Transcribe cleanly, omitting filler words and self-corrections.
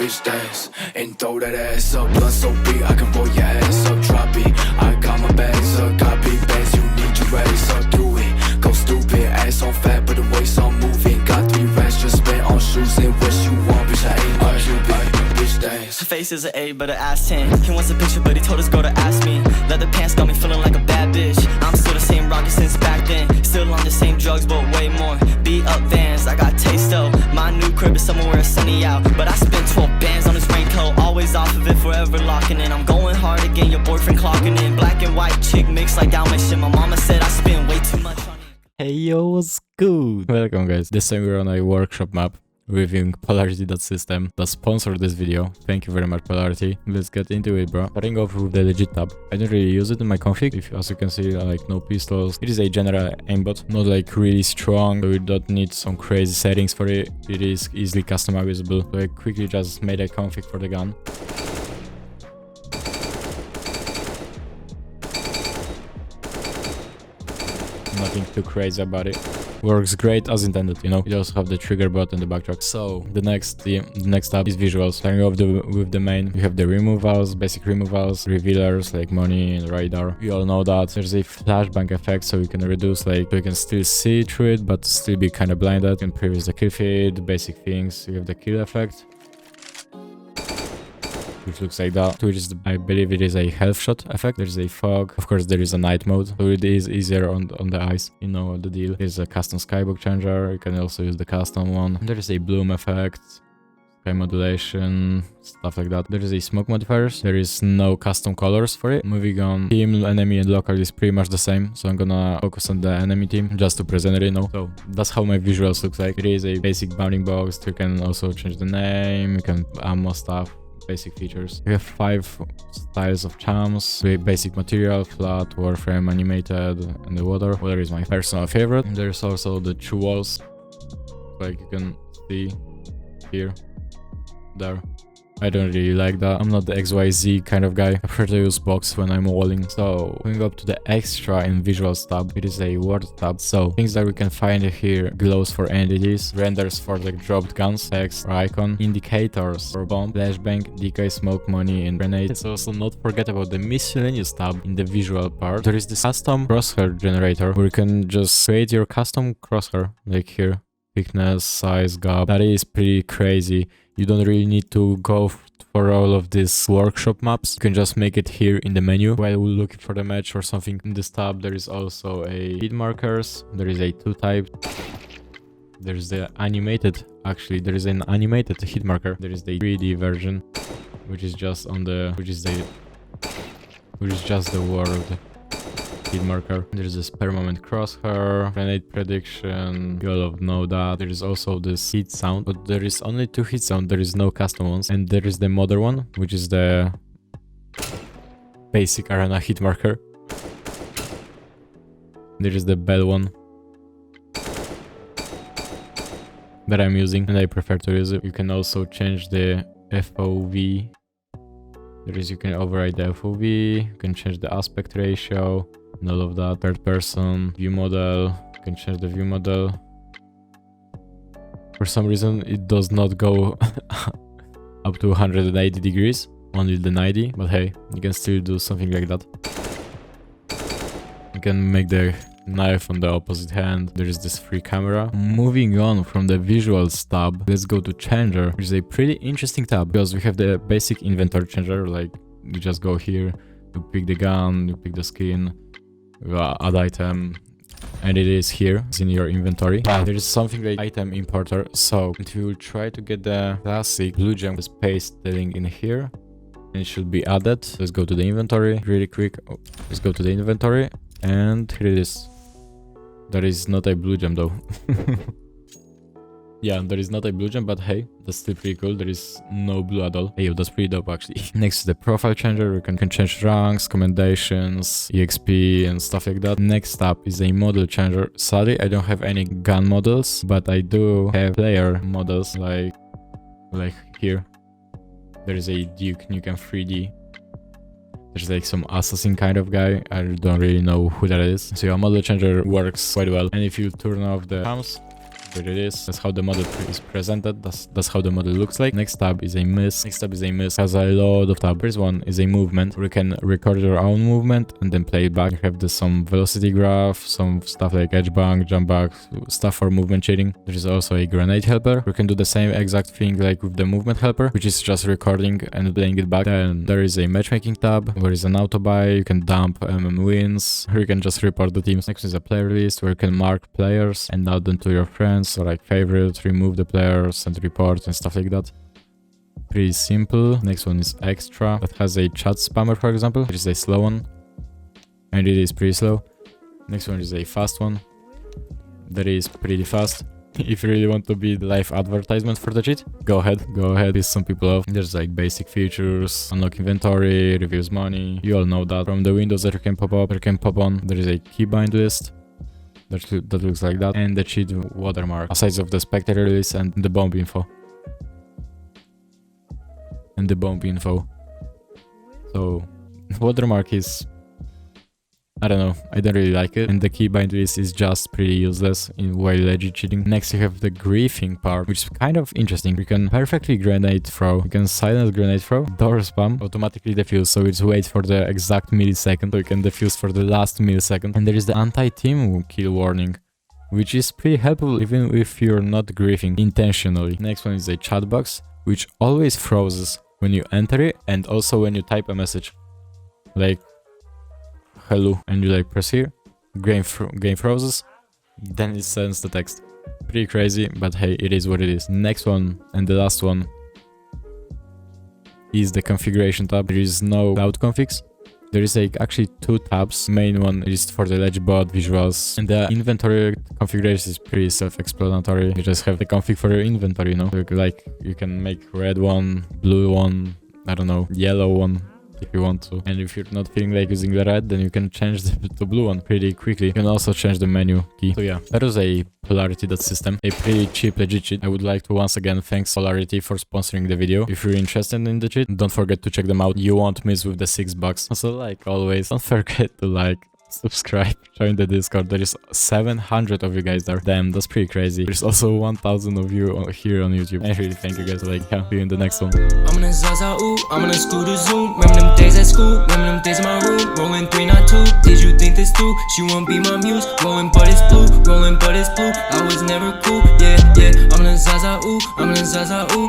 bitch dance and throw that ass up. Blunt so big I can roll your ass up. Drop it, I got my bags up. Got big bags, you need your ass up. Do it, go stupid, ass on fat, but the waist on moving. Got 3 racks just spent on shoes and what you want, bitch. I ain't my Cupid, bitch dance. Her face is an 8, but her ass 10. He wants a picture, but he told his girl to ask me. Leather pants got me feeling like a bad bitch. I'm still the same rocket since back then. Still on the same drugs, but way more. Beat up Vans, I got taste though. My new crib is somewhere where it's sunny out, but I spent 12 bands on this raincoat. Always off of it, forever locking in. I'm going hard again, your boyfriend clocking in. Black and white chick mixed like Dalmatian. My mama said I spend way too much on it. Hey yo, what's good? Welcome guys. This time we're on a workshop map reviewing Polarity.Systems that sponsored this video. Thank you very much, Polarity. Let's get into it, bro. Starting off with the legit tab. I don't really use it in my config. As you can see, like no pistols. It is a general aimbot, not like really strong, so you don't need some crazy settings for it. It is easily customizable. So I quickly just made a config for the gun. Nothing too crazy about it. Works great as intended, you know. You also have the trigger button and the backtrack. So the next tab is visuals. Starting off with the main, you have the removals, basic removals, revealers like money and radar. You all know that there's a flashbang effect, so you can reduce, like, so you can still see through it but still be kind of blinded. You can previous the kill feed, basic things. You have the kill effect, which looks like that, which is, I believe it is a health shot effect. There's a fog. Of course, there is a night mode, so it is easier on the eyes. You know the deal. There's a custom skybook changer. You can also use the custom one. There is a bloom effect, sky modulation, stuff like that. There is a smoke modifiers. There is no custom colors for it. Moving on, team, enemy, and local is pretty much the same, so I'm gonna focus on the enemy team just to present it, you know. So that's how my visuals look like. It is a basic bounding box. You can also change the name. You can ammo stuff. Basic features. We have 5 styles of charms with basic material, flat, warframe, animated, and the water. Water is my personal favorite. And there's also the 2 walls, like you can see here, there. I don't really like that. I'm not the XYZ kind of guy. I prefer to use box when I'm walling. So going up to the extra in visuals tab, it is a word tab. So things that we can find here: glows for entities, renders for the dropped guns, text or icon, indicators for bomb, flashbang, decay, smoke, money, and grenade. Let's also not forget about the miscellaneous tab in the visual part. There is this custom crosshair generator where you can just create your custom crosshair, like here. Thickness, size, gap. That is pretty crazy. You don't really need to go for all of these workshop maps. You can just make it here in the menu while we're looking for the match or something. In this tab, there is also a hit markers. There is a 2 type. There's the animated. Actually, there is an animated hit marker. There is the 3D version, which is just on the, which is just the world hit marker. There's this per moment crosshair, grenade prediction. You all know that. There is also this hit sound, but there is only 2 hit sound. There is no custom ones. And there is the modern one, which is the basic arena hit marker. There is the bell one that I'm using, and I prefer to use it. You can also change the FOV. You can override the FOV. You can change the aspect ratio and all of that. Third person view model. You can change the view model. For some reason, it does not go up to 180 degrees, only the 90. But hey, you can still do something like that. You can make the knife on the opposite hand. There is this free camera. Moving on from the visuals tab, let's go to changer, which is a pretty interesting tab because we have the basic inventory changer. Like you just go here, you pick the gun, you pick the skin, add item, and it is here. It's in your inventory. There is something like item importer. So if you try to get the classic blue gem, just paste the link in here and it should be added. Let's go to the inventory really quick. Let's go to the inventory and here it is. There is not a blue gem though. Yeah, there is not a blue gem, but hey, that's still pretty cool. There is no blue at all. Hey, yo, that's pretty dope actually. Next to the profile changer, we can change ranks, commendations, EXP and stuff like that. Next up is a model changer. Sadly, I don't have any gun models, but I do have player models like here. There is a Duke Nukem 3D. There's like some assassin kind of guy. I don't really know who that is. So your model changer works quite well. And if you turn off the charms, what it is. That's how the model is presented. That's how the model looks like. Next tab is a miss. Has a lot of tabs. First one is a movement where you can record your own movement and then play it back. You have some velocity graph, some stuff like edge bank, jump back, stuff for movement shading. There is also a grenade helper. You can do the same exact thing like with the movement helper, which is just recording and playing it back. Then there is a matchmaking tab where is an auto buy. You can dump wins, or you can just report the teams. Next is a player list where you can mark players and add them to your friends or like favorites, remove the players and report and stuff like that. Pretty simple. Next one is extra that has a chat spammer, for example. It is a slow one and it is pretty slow. Next one is a fast one that is pretty fast. If you really want to be the live advertisement for the cheat, go ahead, piss some people off. There's like basic features, unlock inventory, reviews money. You all know that. From the windows that you can pop up, you can pop on. There is a keybind list that looks like that, and the cheat watermark, aside of the spectator list and the bomb info. So watermark is, I don't know, I don't really like it, and the keybind list is just pretty useless in while legit cheating. Next you have the griefing part, which is kind of interesting. You can perfectly grenade throw, you can silent grenade throw, door spam, automatically defuse, so it's wait for the exact millisecond, so you can defuse for the last millisecond. And there is the anti-team kill warning, which is pretty helpful even if you're not griefing intentionally. Next one is a chat box, which always freezes when you enter it and also when you type a message. Like hello, and you like press here, game freezes, then it sends the text. Pretty crazy, but hey, it is what it is. Next one and the last one is the configuration tab. There is no cloud configs. There is like actually two tabs. Main one is for the ledge bot visuals, and the inventory configuration is pretty self-explanatory. You just have the config for your inventory, you know, like you can make red one, blue one, I don't know, yellow one if you want to. And if you're not feeling like using the red, then you can change the blue one pretty quickly. You can also change the menu key. So yeah, that was a Polarity.System, a pretty cheap legit cheat. I would like to once again thanks Polarity for sponsoring the video. If you're interested in the cheat, don't forget to check them out. You won't miss with the $6. Also, like always, don't forget to like, subscribe, join the Discord. There is 700 of you guys there. Damn, that's pretty crazy. There's also 1000 of you here on YouTube. I really thank you guys. Like, yeah, see you in the next one. I'm gonna Zaza, ooh, I'm gonna screw the Zoom. Remember them days at school, remember them days in my room. Rolling 3, not 2. Did you think this through? She won't be my muse. Rolling, but it's blue. Rolling, but it's blue. I was never cool. Yeah, yeah. I'm gonna Zaza, ooh, I'm gonna Zaza, ooh.